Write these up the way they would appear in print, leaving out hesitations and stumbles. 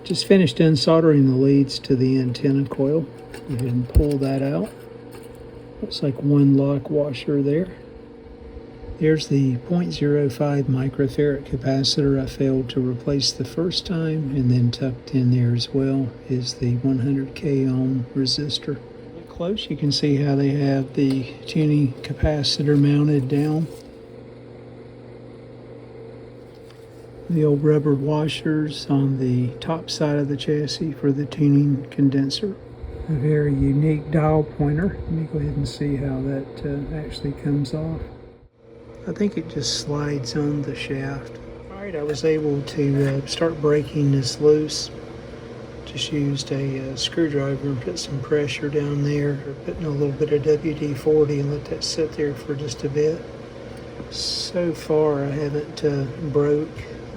Just finished unsoldering the leads to the antenna coil. Go ahead and pull that out. Looks like one lock washer there. There's the 0.05 microfarad capacitor I failed to replace the first time, and then tucked in there as well is the 100k ohm resistor. Look close, you can see how they have the tuning capacitor mounted down. The old rubber washers on the top side of the chassis for the tuning condenser. A very unique dial pointer. Let me go ahead and see how that actually comes off. I think it just slides on the shaft. Alright, I was able to start breaking this loose. Just used a screwdriver and put some pressure down there, putting a little bit of WD-40 and let that sit there for just a bit. So far I haven't broke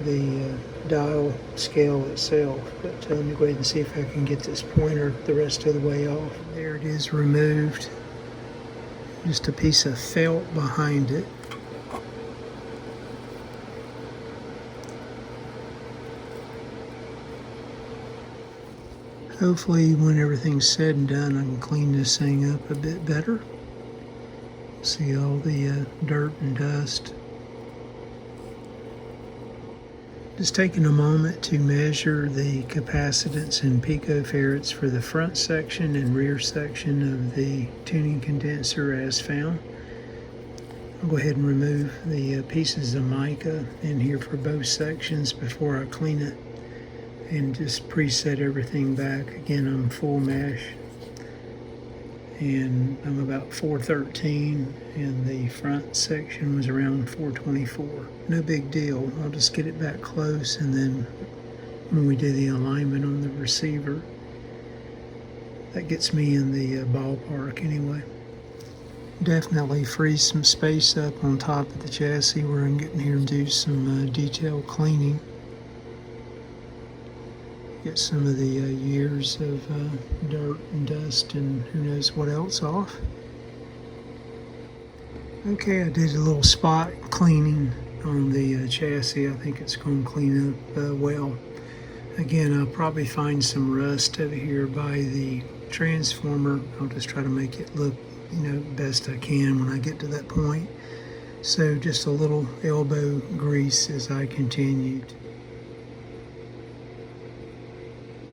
the dial scale itself, but let me go ahead and see if I can get this pointer the rest of the way off. There it is, removed. Just a piece of felt behind it. Hopefully when everything's said and done, I can clean this thing up a bit better. See all the dirt and dust. Just taking a moment to measure the capacitance in picofarads for the front section and rear section of the tuning condenser as found. I'll go ahead and remove the pieces of mica in here for both sections before I clean it, and just preset everything back. Again, I'm full mesh, and I'm about 413, and the front section was around 424. No big deal. I'll just get it back close, and then when we do the alignment on the receiver, that gets me in the ballpark anyway. Definitely free some space up on top of the chassis where I can get in here and do some detailed cleaning. Get some of the years of dirt and dust and who knows what else off. Okay, I did a little spot cleaning on the chassis. I think it's going to clean up well. Again, I'll probably find some rust over here by the transformer. I'll just try to make it look, best I can when I get to that point. So just a little elbow grease as I continued.